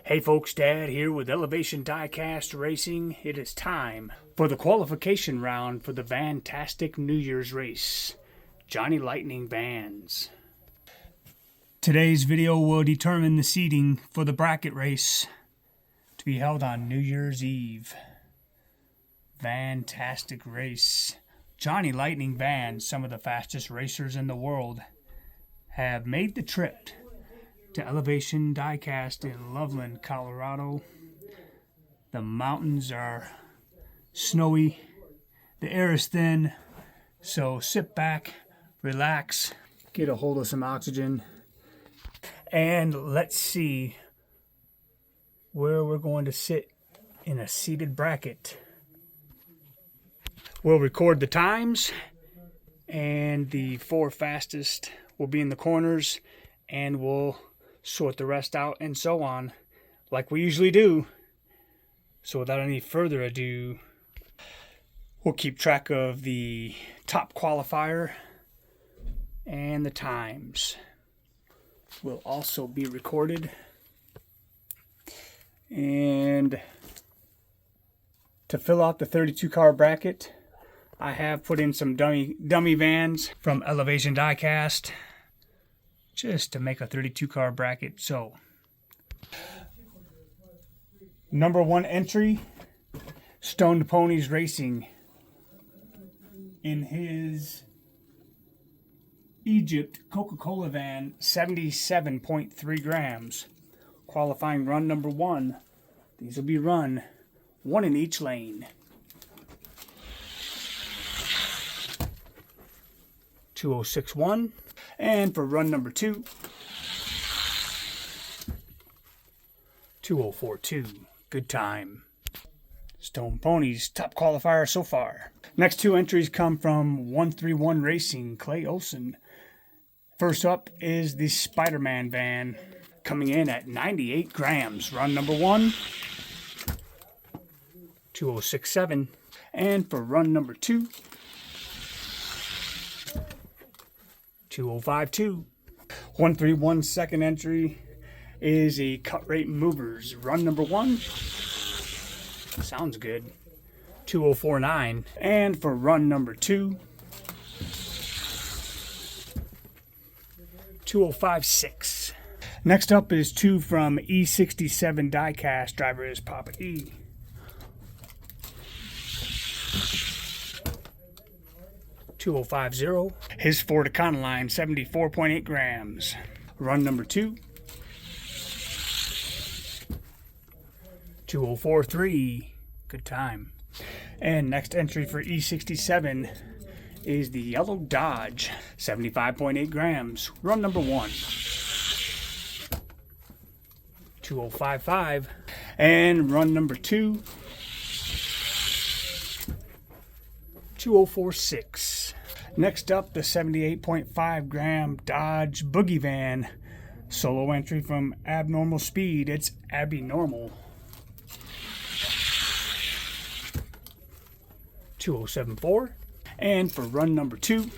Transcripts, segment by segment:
Hey folks, Dad here with Elevation Diecast Racing. It is time for the qualification round for the VanTastic New Year's race. Johnny Lightning Vans. Today's video will determine the seeding for the bracket race to be held on New Year's Eve. VanTastic race. Johnny Lightning Vans, some of the fastest racers in the world, have made the trip to Elevation Diecast in Loveland, Colorado. The mountains are snowy, the air is thin, so sit back, relax, get a hold of some oxygen, and let's see where we're going to sit in a seated bracket. We'll record the times, and the 4 fastest will be in the corners, and we'll sort the rest out and so on, like we usually do. So without any further ado, we'll keep track of the top qualifier and the times. Will also be recorded. And to fill out the 32 car bracket, I have put in some dummy vans from Elevation Diecast, just to make a 32 car bracket. So, number 1 entry, Stoned Ponies Racing in his Egypt Coca-Cola van, 77.3 grams. Qualifying run number 1. These will be run 1 in each lane. 2061. And for run number 2, 2042. Good time. Stone Ponies, top qualifier so far. Next 2 entries come from 131 Racing, Clay Olson. First up is the Spider-Man van, coming in at 98 grams. Run number 1, 2067. And for run number 2, 2052. 131 second entry is a Cut Rate Movers. Run number 1. Sounds good. 2049. And for run number 2, 2056. Next up is 2 from E67 Diecast. Driver is Papa E. (2050). His Ford Econoline, 74.8 grams. Run number 2, 2043. Good time. And next entry for E67 is the Yellow Dodge, 75.8 grams. Run number 1, 2055. And run number 2, 2046. Next up, the 78.5 gram Dodge Boogie Van. Solo entry from Abnormal Speed. It's Abby Normal. 2074. And for run number 2,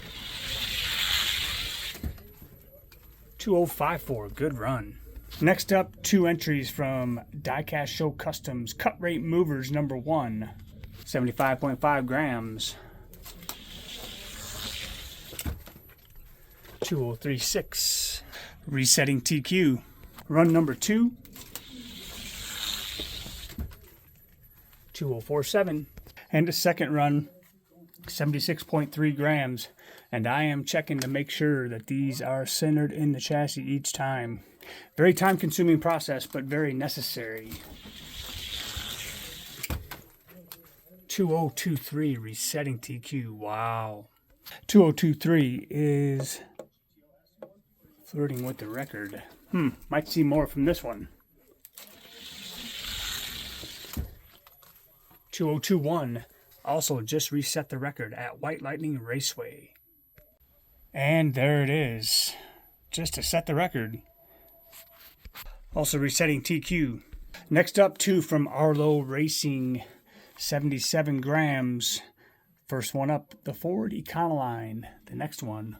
2054. Good run. Next up, 2 entries from Diecast Show Customs Cut Rate Movers number 1. 75.5 grams. 2036. Resetting TQ. Run number 2, 2047. And a second run, 76.3 grams. And I am checking to make sure that these are centered in the chassis each time. Very time consuming process, but very necessary. 2023 resetting TQ. Wow. 2023 is flirting with the record. Might see more from this one. 2021 also just reset the record at White Lightning Raceway. And there it is. Just to set the record. Also resetting TQ. Next up, 2 from Arlo Racing, 77 grams. First one up, the Ford Econoline. The next one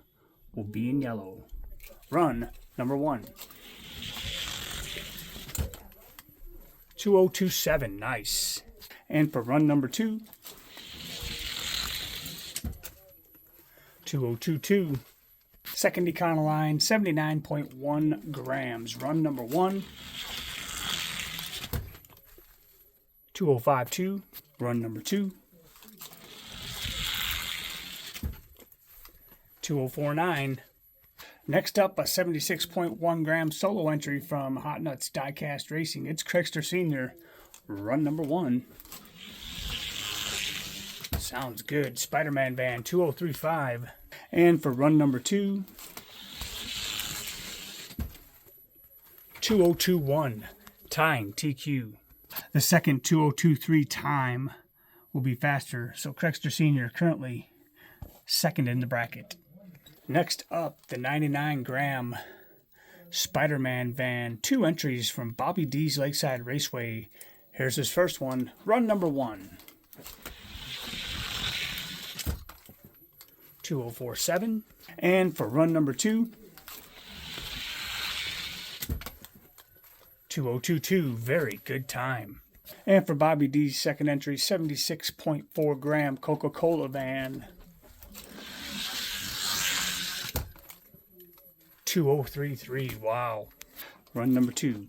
will be in yellow. Run number 1, 2027, nice. And for run number 2, 2022. Second Econoline, 79.1 grams. Run number 1, 2052. Run number 2, 2049. Next up, a 76.1 gram solo entry from Hot Nuts Diecast Racing. It's Craigster Sr. Run number 1. Sounds good. Spider-Man van 2035. And for run number 2, 2021. Time TQ. The second 2023 time will be faster. So Craigster Sr. currently second in the bracket. Next up, the 99 gram Spider-Man van. 2 entries from Bobby D's Lakeside Raceway. Here's his first one. Run number 1. 2047. And for run number 2, 2022. Very good time. And for Bobby D's second entry, 76.4 gram Coca-Cola van. 2033. Wow. Run number 2.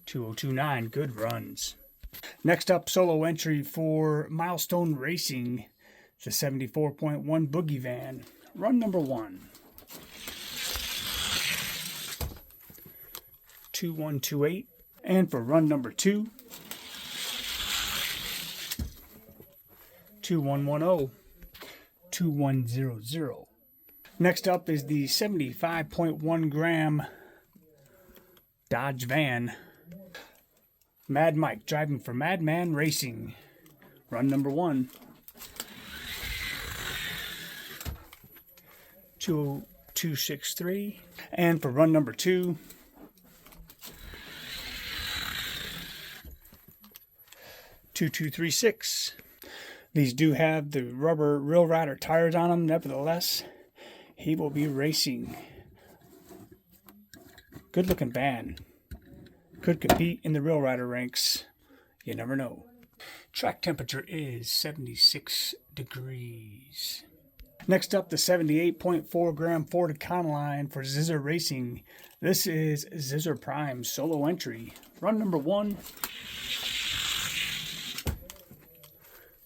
2029. Good runs. Next up, solo entry for Milestone Racing, the 74.1 Boogie van. Run number 1. 2128. And for run number 2, 2110. 2100. Next up is the 75.1 gram Dodge van. Mad Mike driving for Madman Racing. Run number 1. 20263. And for run number 2, 2236. These do have the rubber Real Rider tires on them. Nevertheless, he will be racing. Good looking van. Could compete in the Real Rider ranks. You never know. Track temperature is 76 degrees. Next up, the 78.4 gram Ford Econoline for Zizzer Racing. This is Zizzer Prime solo entry. Run number 1,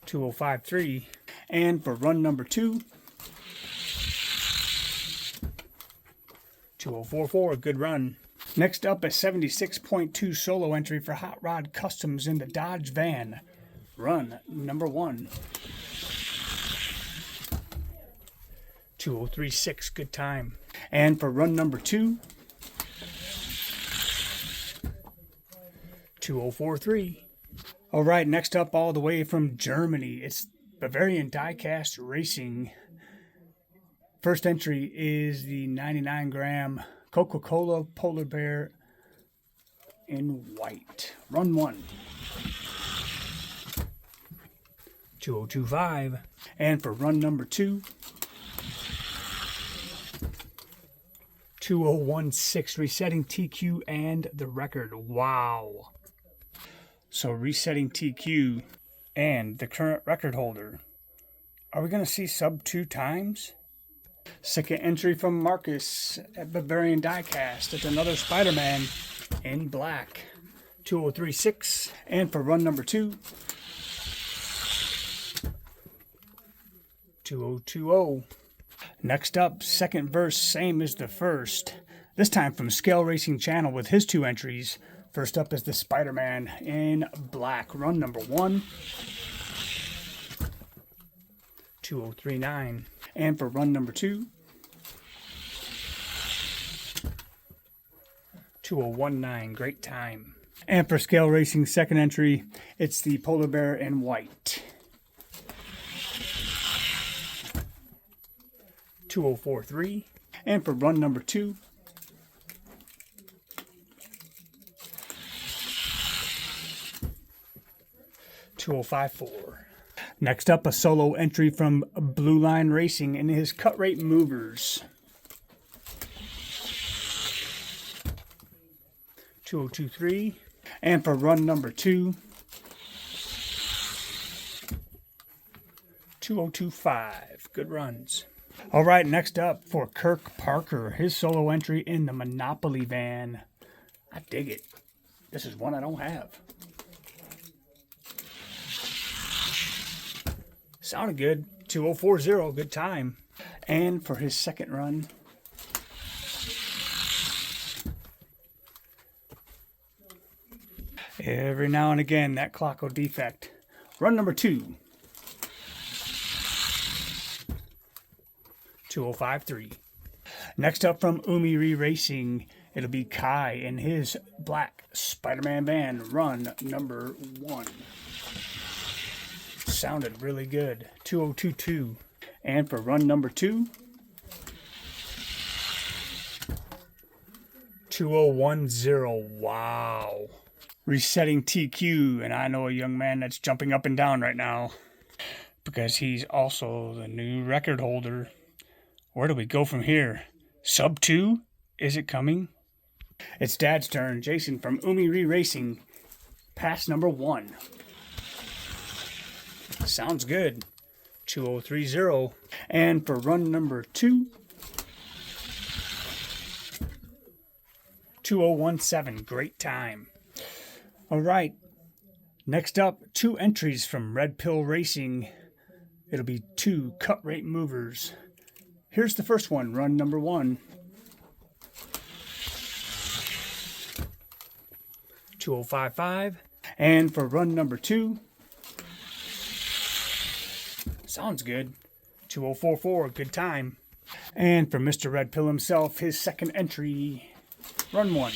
2053. And for run number 2, 2044. Good run. Next up, a 76.2 solo entry for Hot Rod Customs in the Dodge van. Run number 1, 2036. Good time. And for run number 2, 2043. All right, next up, all the way from Germany, it's Bavarian Diecast Racing. First entry is the 99 gram Coca-Cola Polar Bear in white. Run 1, 2025. And for run number 2, 2016. Resetting TQ and the record. Wow. So resetting TQ and the current record holder. Are we going to see sub 2 times? Second entry from Marcus at Bavarian Diecast. It's another Spider-Man in black. 2036. And for run number 2, 2020. Next up, second verse, same as the first. This time from Scale Racing Channel with his 2 entries. First up is the Spider-Man in black. Run number 1, 2039. And for run number 2, 2019. Great time. And for Scale Racing second entry, it's the Polar Bear in white. 2043. And for run number 2, 2054. Next up, a solo entry from Blue Line Racing in his cut rate movers. 2023. And for run number 2, 2025. Good runs. All right, next up for Kirk Parker, his solo entry in the Monopoly van. I dig it. This is one I don't have. Sounded good. 2040, good time. And for his second run, every now and again, that clock will defect. Run number 2, 2053. Next up from Umi Racing, it'll be Kai in his black Spider-Man van, run number 1. Sounded really good. 2022. And for run number 2, 2010. Wow. Resetting TQ, and I know a young man that's jumping up and down right now because he's also the new record holder. Where do we go from here? Sub 2? Is it coming? It's Dad's turn. Jason from Umi Racing. Pass number 1. Sounds good. 2030. And for run number 2, 2017. Great time. All right. Next up, 2 entries from Red Pill Racing. It'll be 2 cut rate movers. Here's the first one, run number 1. 2055. And for run number 2, sounds good, 2044, good time. And for Mr. Red Pill himself, his second entry, run 1.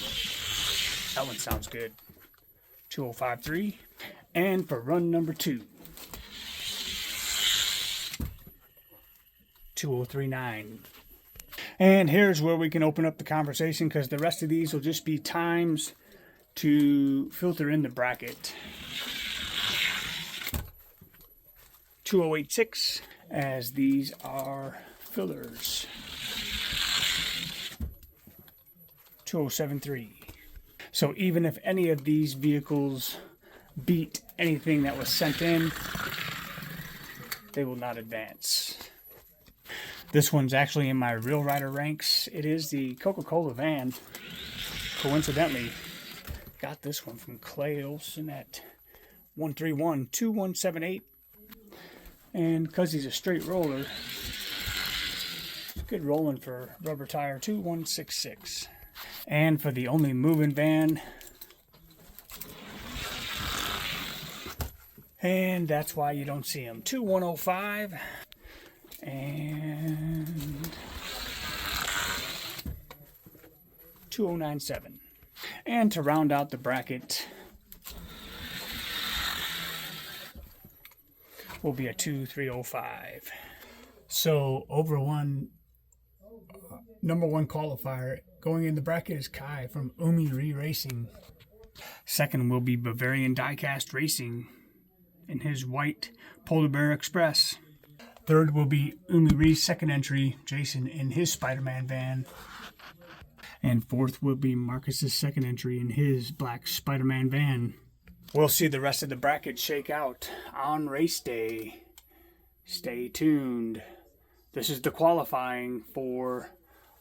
That one sounds good, 2053. And for run number 2, 2039. And here's where we can open up the conversation, because the rest of these will just be times to filter in the bracket. 2086, as these are fillers. 2073. So even if any of these vehicles beat anything that was sent in, they will not advance. This one's actually in my Real Rider ranks. It is the Coca-Cola van. Coincidentally, got this one from Clay Olson at 131-2178. And because he's a straight roller, it's good rolling for rubber tire, 2166. And for the only moving van, and that's why you don't see him, 2105. And 2097. And to round out the bracket will be a 2305. So over one, number 1 qualifier going in the bracket is Kai from Umi Racing. Second will be Bavarian Diecast Racing in his white Polar Bear Express. Third will be Umi second entry, Jason in his Spider-Man van. And fourth will be Marcus's second entry in his black Spider-Man van. We'll see the rest of the bracket shake out on race day. Stay tuned. This is the qualifying for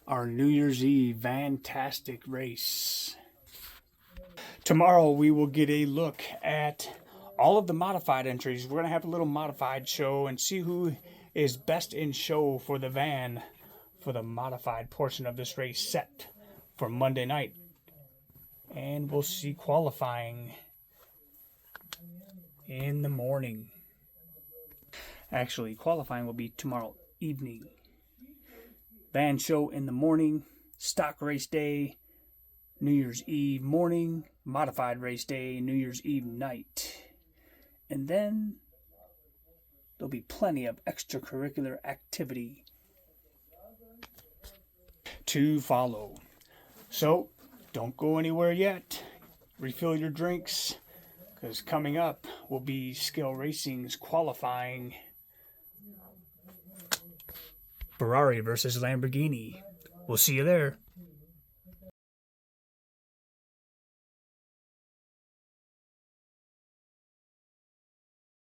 our New Year's Eve VanTastic race. Tomorrow we will get a look at all of the modified entries. We're going to have a little modified show and see who is best in show for the van for the modified portion of this race set for Monday night. And we'll see qualifying in the morning. Actually, qualifying will be tomorrow evening. Van show in the morning, stock race day, New Year's Eve morning, modified race day, New Year's Eve night. And then there'll be plenty of extracurricular activity to follow. So don't go anywhere yet. Refill your drinks, because coming up will be Skill Racing's qualifying Ferrari versus Lamborghini. We'll see you there.